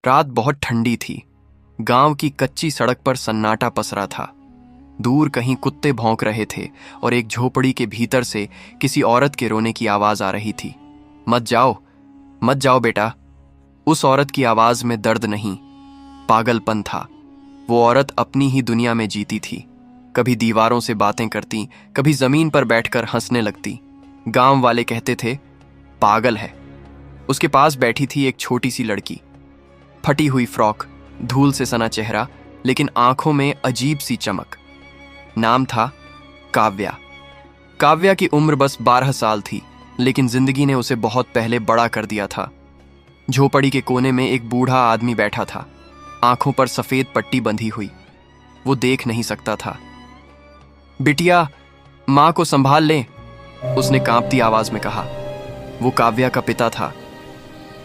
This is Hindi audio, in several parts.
रात बहुत ठंडी थी। गांव की कच्ची सड़क पर सन्नाटा पसरा था। दूर कहीं कुत्ते भौंक रहे थे और एक झोपड़ी के भीतर से किसी औरत के रोने की आवाज आ रही थी। मत जाओ, मत जाओ बेटा। उस औरत की आवाज में दर्द नहीं, पागलपन था। वो औरत अपनी ही दुनिया में जीती थी। कभी दीवारों से बातें करती, कभी जमीन पर बैठकर हंसने लगती। गांव वाले कहते थे पागल है। उसके पास बैठी थी एक छोटी सी लड़की, फटी हुई फ्रॉक, धूल से सना चेहरा, लेकिन आंखों में अजीब सी चमक। नाम था काव्या। काव्या की उम्र बस 12 साल थी, लेकिन जिंदगी ने उसे बहुत पहले बड़ा कर दिया था। झोपड़ी के कोने में एक बूढ़ा आदमी बैठा था, आंखों पर सफेद पट्टी बंधी हुई। वो देख नहीं सकता था। बिटिया, मां को संभाल ले, उसने कांपती आवाज में कहा। वो काव्या का पिता था।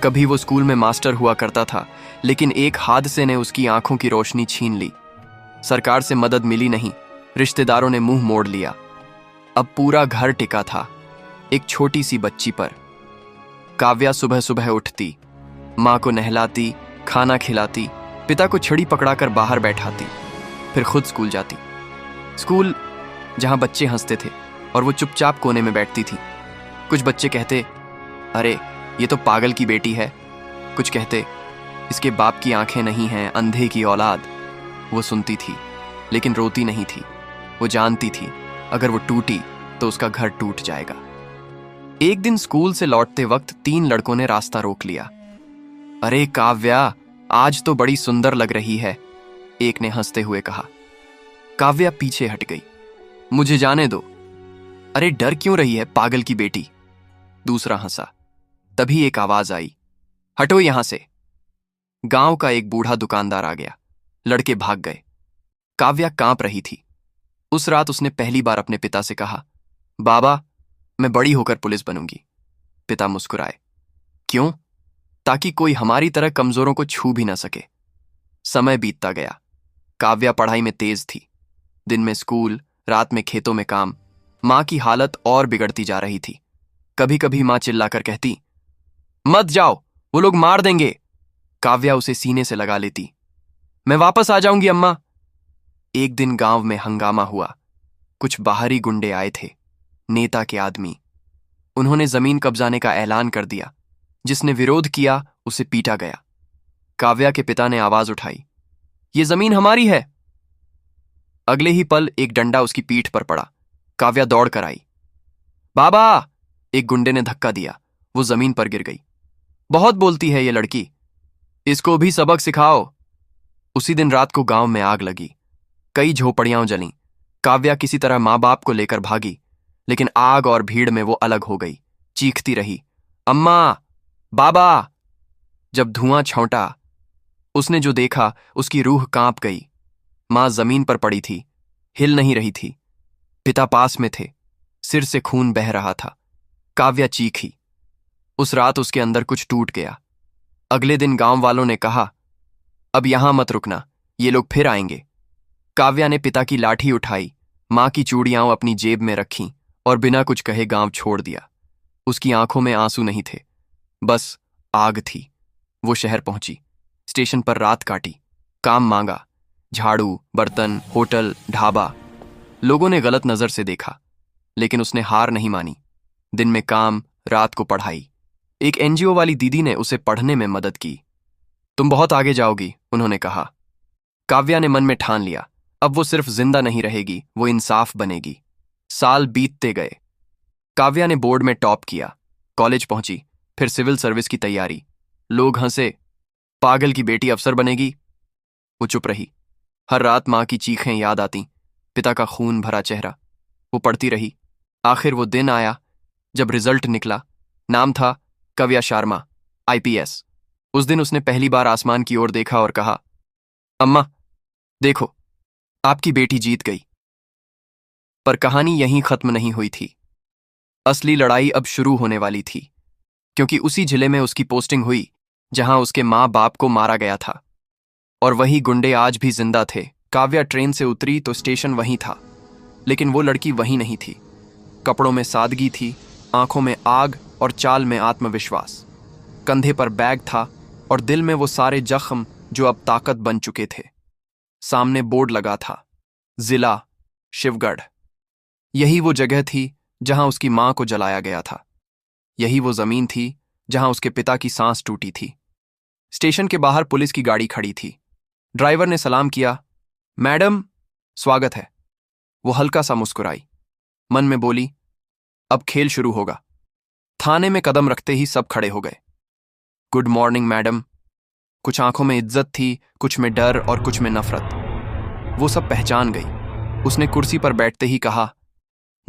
कभी वो स्कूल में मास्टर हुआ करता था, लेकिन एक हादसे ने उसकी आंखों की रोशनी छीन ली। सरकार से मदद मिली नहीं, रिश्तेदारों ने मुंह मोड़ लिया। अब पूरा घर टिका था एक छोटी सी बच्ची पर। काव्या सुबह सुबह उठती, मां को नहलाती, खाना खिलाती, पिता को छड़ी पकड़ाकर बाहर बैठाती, फिर खुद स्कूल जाती। स्कूल जहां बच्चे हंसते थे और वो चुपचाप कोने में बैठती थी। कुछ बच्चे कहते, अरे ये तो पागल की बेटी है। कुछ कहते, इसके बाप की आंखें नहीं हैं, अंधे की औलाद। वो सुनती थी, लेकिन रोती नहीं थी। वो जानती थी अगर वो टूटी तो उसका घर टूट जाएगा। एक दिन स्कूल से लौटते वक्त 3 लड़कों ने रास्ता रोक लिया। अरे काव्या, आज तो बड़ी सुंदर लग रही है, एक ने हंसते हुए कहा। काव्या पीछे हट गई। मुझे जाने दो। अरे डर क्यों रही है, पागल की बेटी, दूसरा हंसा। तभी एक आवाज आई, हटो यहां से। गांव का एक बूढ़ा दुकानदार आ गया। लड़के भाग गए। काव्या कांप रही थी। उस रात उसने पहली बार अपने पिता से कहा, बाबा, मैं बड़ी होकर पुलिस बनूंगी। पिता मुस्कुराए। क्यों? ताकि कोई हमारी तरह कमजोरों को छू भी ना सके। समय बीतता गया। काव्या पढ़ाई में तेज थी। दिन में स्कूल, रात में खेतों में काम। मां की हालत और बिगड़ती जा रही थी। कभी कभी मां चिल्लाकर कहती, मत जाओ, वो लोग मार देंगे। काव्या उसे सीने से लगा लेती। मैं वापस आ जाऊंगी अम्मा। एक दिन गांव में हंगामा हुआ। कुछ बाहरी गुंडे आए थे, नेता के आदमी। उन्होंने जमीन कब्जाने का ऐलान कर दिया। जिसने विरोध किया उसे पीटा गया। काव्या के पिता ने आवाज उठाई, ये जमीन हमारी है। अगले ही पल एक डंडा उसकी पीठ पर पड़ा। काव्या दौड़ कर आई। बाबा, एक गुंडे ने धक्का दिया। वो जमीन पर गिर गई। बहुत बोलती है ये लड़की, इसको भी सबक सिखाओ। उसी दिन रात को गांव में आग लगी। कई झोपड़ियां जलीं। काव्या किसी तरह मां बाप को लेकर भागी, लेकिन आग और भीड़ में वो अलग हो गई। चीखती रही, अम्मा, बाबा। जब धुआं छौंटा, उसने जो देखा उसकी रूह कांप गई। मां जमीन पर पड़ी थी, हिल नहीं रही थी। पिता पास में थे, सिर से खून बह रहा था। काव्या चीखी। उस रात उसके अंदर कुछ टूट गया। अगले दिन गांव वालों ने कहा, अब यहां मत रुकना, ये लोग फिर आएंगे। काव्या ने पिता की लाठी उठाई, मां की चूड़ियां अपनी जेब में रखीं और बिना कुछ कहे गांव छोड़ दिया। उसकी आंखों में आंसू नहीं थे, बस आग थी। वो शहर पहुंची, स्टेशन पर रात काटी, काम मांगा। झाड़ू, बर्तन, होटल, ढाबा। लोगों ने गलत नजर से देखा, लेकिन उसने हार नहीं मानी। दिन में काम, रात को पढ़ाई। एक एनजीओ वाली दीदी ने उसे पढ़ने में मदद की। तुम बहुत आगे जाओगी, उन्होंने कहा। काव्या ने मन में ठान लिया, अब वो सिर्फ जिंदा नहीं रहेगी, वो इंसाफ बनेगी। साल बीतते गए। काव्या ने बोर्ड में टॉप किया, कॉलेज पहुंची, फिर सिविल सर्विस की तैयारी। लोग हंसे, पागल की बेटी अफसर बनेगी। वो चुप रही। हर रात मां की चीखें याद आती, पिता का खून भरा चेहरा। वो पढ़ती रही। आखिर वो दिन आया जब रिजल्ट निकला। नाम था काव्या शर्मा, आईपीएस। उस दिन उसने पहली बार आसमान की ओर देखा और कहा, अम्मा देखो, आपकी बेटी जीत गई। पर कहानी यहीं खत्म नहीं हुई थी। असली लड़ाई अब शुरू होने वाली थी, क्योंकि उसी जिले में उसकी पोस्टिंग हुई जहां उसके मां बाप को मारा गया था। और वही गुंडे आज भी जिंदा थे। काव्या ट्रेन से उतरी तो स्टेशन वहीं था, लेकिन वो लड़की वहीं नहीं थी। कपड़ों में सादगी थी, आंखों में आग और चाल में आत्मविश्वास। कंधे पर बैग था, और दिल में वो सारे जख्म जो अब ताकत बन चुके थे। सामने बोर्ड लगा था, जिला शिवगढ़। यही वो जगह थी जहां उसकी मां को जलाया गया था। यही वो जमीन थी जहां उसके पिता की सांस टूटी थी। स्टेशन के बाहर पुलिस की गाड़ी खड़ी थी। ड्राइवर ने सलाम किया। मैडम, स्वागत है। वो हल्का सा मुस्कुराई, मन में बोली, अब खेल शुरू होगा। थाने में कदम रखते ही सब खड़े हो गए। Good morning madam. कुछ आंखों में इज्जत थी, कुछ में डर और कुछ में नफरत। वो सब पहचान गई। उसने कुर्सी पर बैठते ही कहा,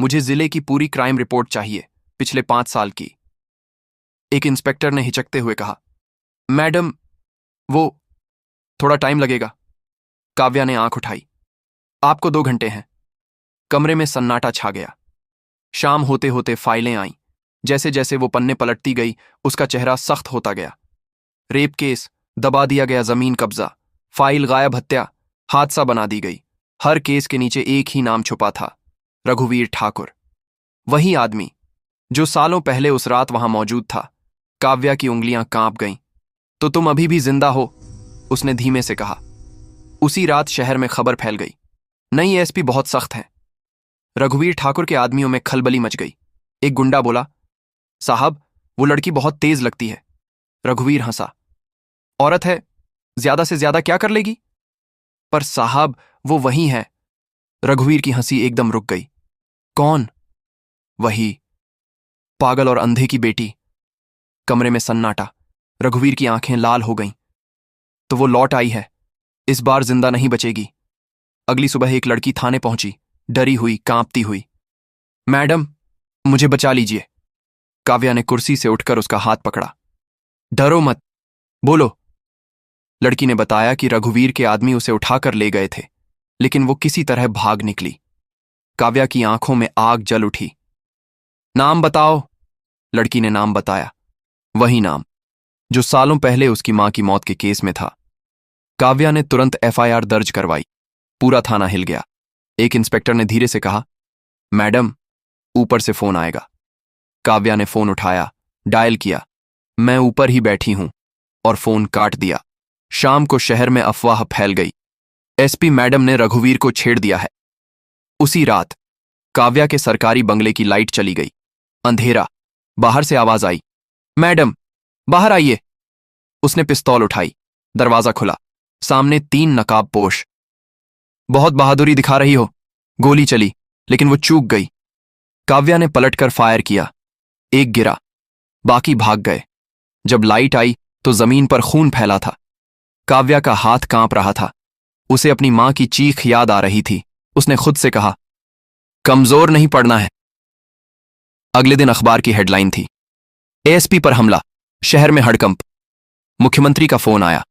मुझे जिले की पूरी क्राइम रिपोर्ट चाहिए, पिछले 5 साल की। एक इंस्पेक्टर ने हिचकते हुए कहा, मैडम, वो थोड़ा टाइम लगेगा। काव्या ने आंख उठाई। आपको 2 घंटे हैं। कमरे में सन्नाटा छा गया। शाम होते होते फाइलें आईं। जैसे जैसे वो पन्ने पलटती गई, उसका चेहरा सख्त होता गया। रेप केस, दबा दिया गया जमीन कब्जा, फाइल गायब, हत्या, हादसा बना दी गई। हर केस के नीचे एक ही नाम छुपा था, रघुवीर ठाकुर। वही आदमी जो सालों पहले उस रात वहां मौजूद था। काव्या की उंगलियां कांप गईं। तो तुम अभी भी जिंदा हो? उसने धीमे से कहा। उसी रात शहर में खबर फैल गई, नई एसपी बहुत सख्त हैं। रघुवीर ठाकुर के आदमियों में खलबली मच गई। एक गुंडा बोला, साहब, वो लड़की बहुत तेज लगती है। रघुवीर हंसा। औरत है, ज्यादा से ज्यादा क्या कर लेगी? पर साहब, वो वही है। रघुवीर की हंसी एकदम रुक गई। कौन? वही पागल और अंधे की बेटी। कमरे में सन्नाटा। रघुवीर की आंखें लाल हो गईं। तो वो लौट आई है, इस बार जिंदा नहीं बचेगी। अगली सुबह एक लड़की थाने पहुंची, डरी हुई, कांपती हुई। मैडम, मुझे बचा लीजिए। काव्या ने कुर्सी से उठकर उसका हाथ पकड़ा। डरो मत, बोलो। लड़की ने बताया कि रघुवीर के आदमी उसे उठाकर ले गए थे, लेकिन वो किसी तरह भाग निकली। काव्या की आंखों में आग जल उठी। नाम बताओ। लड़की ने नाम बताया, वही नाम जो सालों पहले उसकी मां की मौत के केस में था। काव्या ने तुरंत एफआईआर दर्ज करवाई। पूरा थाना हिल गया। एक इंस्पेक्टर ने धीरे से कहा, मैडम, ऊपर से फोन आएगा। काव्या ने फोन उठाया, डायल किया। मैं ऊपर ही बैठी हूं, और फोन काट दिया। शाम को शहर में अफवाह फैल गई, एसपी मैडम ने रघुवीर को छेड़ दिया है। उसी रात काव्या के सरकारी बंगले की लाइट चली गई। अंधेरा। बाहर से आवाज आई, मैडम, बाहर आइए। उसने पिस्तौल उठाई। दरवाजा खुला। सामने 3 नकाबपोश। बहुत बहादुरी दिखा रही हो। गोली चली, लेकिन वो चूक गई। काव्या ने पलटकर फायर किया। एक गिरा, बाकी भाग गए। जब लाइट आई तो जमीन पर खून फैला था। काव्या का हाथ कांप रहा था। उसे अपनी मां की चीख याद आ रही थी। उसने खुद से कहा, कमजोर नहीं पड़ना है। अगले दिन अखबार की हेडलाइन थी, एएसपी पर हमला, शहर में हड़कंप। मुख्यमंत्री का फोन आया,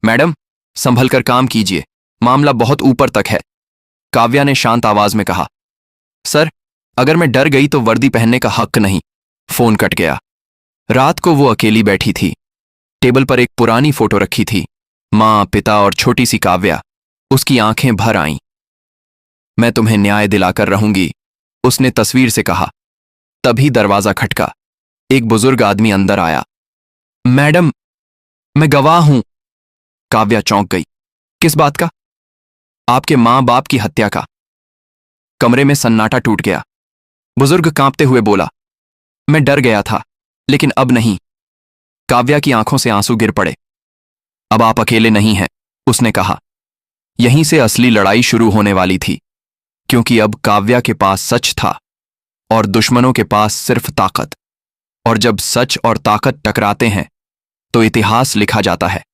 मैडम, संभल कर काम कीजिए, मामला बहुत ऊपर तक है। काव्या ने शांत आवाज में कहा, सर, अगर मैं डर गई तो वर्दी पहनने का हक नहीं। फोन कट गया। रात को वो अकेली बैठी थी। टेबल पर एक पुरानी फोटो रखी थी, मां, पिता और छोटी सी काव्या। उसकी आंखें भर आईं। मैं तुम्हें न्याय दिलाकर रहूंगी, उसने तस्वीर से कहा। तभी दरवाजा खटका। एक बुजुर्ग आदमी अंदर आया। मैडम, मैं गवाह हूं। काव्या चौंक गई। किस बात का? आपके मां बाप की हत्या का। कमरे में सन्नाटा टूट गया। बुजुर्ग कांपते हुए बोला, मैं डर गया था, लेकिन अब नहीं। काव्या की आंखों से आंसू गिर पड़े। अब आप अकेले नहीं हैं, उसने कहा। यहीं से असली लड़ाई शुरू होने वाली थी, क्योंकि अब काव्या के पास सच था और दुश्मनों के पास सिर्फ ताकत। और जब सच और ताकत टकराते हैं तो इतिहास लिखा जाता है।